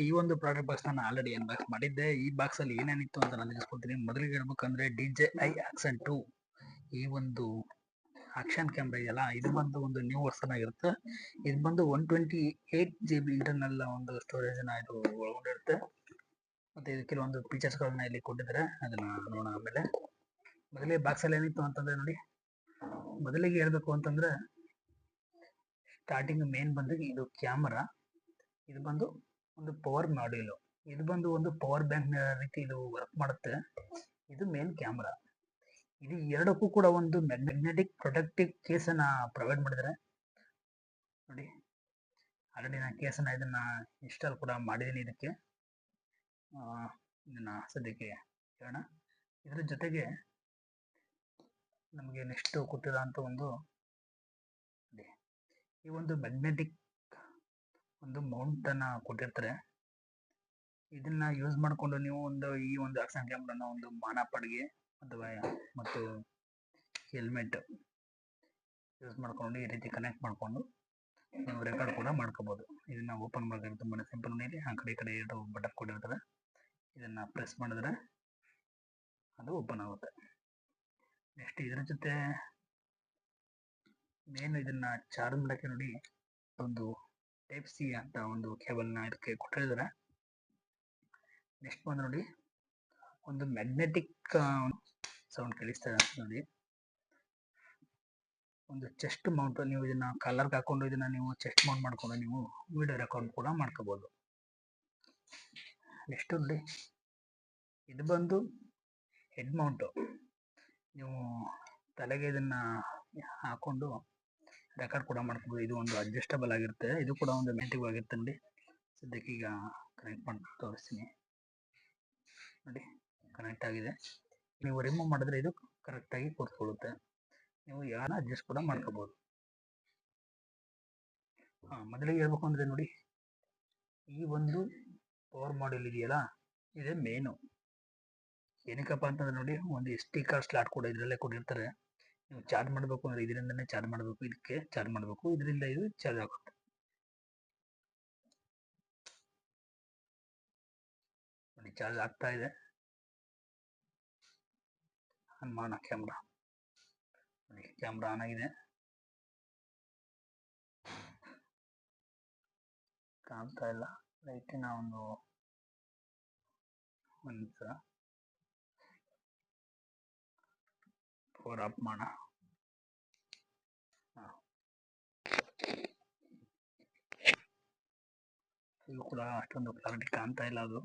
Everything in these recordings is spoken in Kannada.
ಈ ಒಂದು ಪ್ರಾಡಕ್ಟ್ ಬಾಕ್ಸ್ ನಾನು ಆಲ್ರೆಡಿ ಅನ್ಬಾಕ್ಸ್ ಮಾಡಿದ್ದೆ. ಈ ಬಾಕ್ಸ್ ಅಲ್ಲಿ ಏನೇನಿತ್ತು ಅಂತ ನಾನು ತಿಳಿಸ್ಕೊಡ್ತೀನಿ. ಮೊದಲಿಗೆ ಹೇಳ್ಬೇಕಂದ್ರೆ DJI ಆಕ್ಷನ್ 2 ಈ ಒಂದು ಆಕ್ಷನ್ ಕ್ಯಾಮ್ರಾ ಇದೆಯಲ್ಲ, ಇದು ಬಂದು ಒಂದು ನ್ಯೂ ವರ್ಷನ್ ಆಗಿರುತ್ತೆ. ಇದು ಬಂದು 128 GB ಇಂಟರ್ನಲ್ ಒಂದು ಸ್ಟೋರೇಜ್ ಇದು ಒಳಗೊಂಡಿರುತ್ತೆ. ಮತ್ತೆ ಇದು ಕೆಲವೊಂದು ಫೀಚರ್ಸ್ ಗಳನ್ನ ಇಲ್ಲಿ ಕೊಟ್ಟಿದ್ದಾರೆ, ಅದನ್ನ ನೋಡೋಣ ಆಮೇಲೆ. ಮೊದಲಿಗೆ ಬಾಕ್ಸ್ ಅಲ್ಲಿ ಏನಿತ್ತು ಅಂತಂದ್ರೆ ನೋಡಿ, ಮೊದಲಿಗೆ ಹೇಳ್ಬೇಕು ಅಂತಂದ್ರೆ ಸ್ಟಾರ್ಟಿಂಗ್ ಮೇನ್ ಬಂದು ಇದು ಕ್ಯಾಮರಾ, ಇದು ಬಂದು ಒಂದು ಪವರ್ ಮಾಡ್ಯೂಲ್, ಇದು ಬಂದು ಒಂದು ಪವರ್ ಬ್ಯಾಂಕ್ ರೀತಿ ಇದು ವರ್ಕ್ ಮಾಡುತ್ತೆ. ಇದು ಮೇನ್ ಕ್ಯಾಮ್ರಾ. ಇದು ಎರಡಕ್ಕೂ ಕೂಡ ಒಂದು ಮ್ಯಾಗ್ನೆಟಿಕ್ ಪ್ರೊಟೆಕ್ಟಿವ್ ಕೇಸನ್ನ ಪ್ರೊವೈಡ್ ಮಾಡಿದ್ದಾರೆ ನೋಡಿ. ಆಲ್ರೆಡಿ ನಾನು ಕೇಸನ್ನ ಇದನ್ನ ಇನ್ಸ್ಟಾಲ್ ಕೂಡ ಮಾಡಿದ್ದೀನಿ. ಇದನ್ನ ಸದ್ಯಕ್ಕೆ ಹೇಳೋಣ. ಇದ್ರ ಜೊತೆಗೆ ನಮಗೆ ನೆಕ್ಸ್ಟ್ ಕೊಟ್ಟಿರೋ ಅಂತ ಈ ಒಂದು ಮ್ಯಾಗ್ನೆಟಿಕ್ ಒಂದು ಮೌಂಟ್ ಅನ್ನ ಕೊಟ್ಟಿರ್ತಾರೆ. ಇದನ್ನ ಯೂಸ್ ಮಾಡಿಕೊಂಡು ನೀವು ಈ ಒಂದು ಆಕ್ಷನ್ ಕ್ಯಾಮ್ರಾನ ಒಂದು ಮಾನಪಡಿಗೆ ಅಥವಾ ಮತ್ತು ಹೆಲ್ಮೆಟ್ ಯೂಸ್ ಮಾಡ್ಕೊಂಡು ಈ ರೀತಿ ಕನೆಕ್ಟ್ ಮಾಡಿಕೊಂಡು ನೀವು ರೆಕಾರ್ಡ್ ಕೂಡ ಮಾಡ್ಕೋಬಹುದು. ಇದನ್ನ ಓಪನ್ ಮಾಡೋದು ತುಂಬಾ ಸಿಂಪಲ್. ಮೇಲೆ ಆ ಕಡೆ ಈ ಕಡೆ ಎರಡು ಬಟನ್ ಕೊಟ್ಟಿರ್ತಾರೆ, ಇದನ್ನ ಪ್ರೆಸ್ ಮಾಡಿದ್ರೆ ಅದು ಓಪನ್ ಆಗುತ್ತೆ. ನೆಕ್ಸ್ಟ್ ಇದರ ಜೊತೆ ಮೇನ್ ಇದನ್ನ ಚಾರ್ಜ್ ಮಾಡಕ್ಕೆ ನೋಡಿ ಒಂದು ಟೈಪ್ ಸಿ ಅಂತ ಒಂದು ಕೇಬಲ್ನ ಇದಕ್ಕೆ ಕೊಟ್ಟಿದ್ದಾರೆ. ನೆಕ್ಸ್ಟ್ ಬಂದು ನೋಡಿ ಒಂದು ಮ್ಯಾಗ್ನೆಟಿಕ್ ಸೌಂಡ್ ಕೇಳಿಸ್ತಾ ಇದೆ ನೋಡಿ. ಒಂದು ಚೆಸ್ಟ್ ಮೌಂಟ್, ನೀವು ಇದನ್ನ ಕಲರ್ಗೆ ಹಾಕೊಂಡು ಇದನ್ನ ನೀವು ಚೆಸ್ಟ್ ಮೌಂಟ್ ಮಾಡ್ಕೊಂಡು ನೀವು ವಿಡಿಯೋ ರೆಕಾರ್ಡ್ ಕೂಡ ಮಾಡ್ಕೋಬಹುದು. ನೆಕ್ಸ್ಟ್ ನೋಡಿ ಇದು ಬಂದು ಹೆಡ್ ಮೌಂಟ್, ನೀವು ತಲೆಗೆ ಇದನ್ನ ಹಾಕೊಂಡು ರೆಕಾರ್ಡ್ ಕೂಡ ಮಾಡ್ಕೋಬಹುದು. ಇದು ಒಂದು ಅಡ್ಜಸ್ಟಬಲ್ ಆಗಿರುತ್ತೆ, ಇದು ಕೂಡ ಒಂದು ಮ್ಯಾಗ್ನೆಟಿಕ್ ಆಗಿರುತ್ತೆ ನೋಡಿ. ಸದ್ಯಕ್ಕೆ ಈಗ ಕನೆಕ್ಟ್ ಮಾಡಿ ತೋರಿಸ್ತೀನಿ ನೋಡಿ, ಕನೆಕ್ಟ್ ಆಗಿದೆ. ನೀವು ರಿಮೂವ್ ಮಾಡಿದ್ರೆ ಇದು ಕರೆಕ್ಟಾಗಿ ಕೂತ್ಕೊಳ್ಳುತ್ತೆ. ನೀವು ಯಾರ ಅಡ್ಜಸ್ಟ್ ಕೂಡ ಮಾಡ್ಕೋಬಹುದು. ಮೊದಲಿಗೆ ಹೇಳ್ಬೇಕು ಅಂದ್ರೆ ನೋಡಿ, ಈ ಒಂದು ಪವರ್ ಮಾಡ್ಯೂಲ್ ಇದೆಯಲ್ಲ, ಇದೇ ಮೇನು. ಏನಕ್ಕಪ್ಪ ಅಂತಂದ್ರೆ ನೋಡಿ, ಒಂದು SD ಕಾರ್ಡ್ ಸ್ಲಾಟ್ ಕೂಡ ಇದರಲ್ಲೇ ಕೊಟ್ಟಿರ್ತಾರೆ. ನೀವು ಚಾರ್ಜ್ ಮಾಡಬೇಕು ಅಂದ್ರೆ ಇದರಿಂದನೇ ಚಾರ್ಜ್ ಮಾಡಬೇಕು, ಇದಕ್ಕೆ ಚಾರ್ಜ್ ಮಾಡಬೇಕು, ಇದರಿಂದ ಇದು ಚಾರ್ಜ್ ಆಗುತ್ತೆ ನೋಡಿ. ಚಾರ್ಜ್ ಆಗ್ತಾ ಇದೆ. ಆನ್ ಮಾಡೋಣ ಕ್ಯಾಮ್ರಾ ನೋಡಿ, ಕ್ಯಾಮ್ರಾ ಆನ್ ಆಗಿದೆ. ಕಾಣ್ತಾ ಇಲ್ಲ ಲೈಟಿನ ಒಂದು ನಿಮಿಷ, ಪವರ್ ಆಫ್ ಮಾಡೋಣ. ಇದು ಕೂಡ ಅಷ್ಟೊಂದು ಕ್ಲಾರಿಟಿ ಕಾಣ್ತಾ ಇಲ್ಲ, ಅದು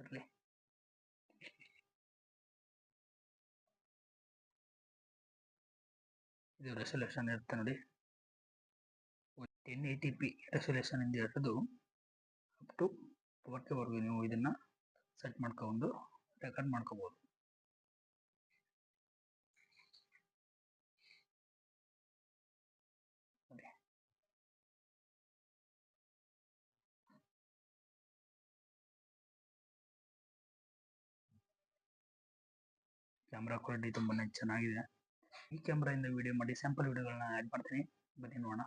ಇರಲಿ. ಇದು ರೆಸಲ್ಯೂಷನ್ ಇರುತ್ತೆ ನೋಡಿ, 1080p ರೆಸಲ್ಯೂಷನ್ ಇಂದ ಹಿಡಿದು ಅಪ್ ಟು 4K ವರೆಗೂ ನೀವು ಇದನ್ನ ಸೆಟ್ ಮಾಡ್ಕೊಂಡು ರೆಕಾರ್ಡ್ ಮಾಡ್ಕೋಬಹುದು. ಕ್ಯಾಮ್ರಾ ಕ್ವಾಲಿಟಿ ತುಂಬಾನೇ ಚೆನ್ನಾಗಿದೆ. ಈ ಕ್ಯಾಮ್ರಾದಿಂದ ವಿಡಿಯೋ ಮಾಡಿ ಸ್ಯಾಂಪಲ್ ವಿಡಿಯೋಗಳನ್ನ ಆ್ಯಡ್ ಮಾಡ್ತೀನಿ, ಬನ್ನಿ ನೋಡೋಣ.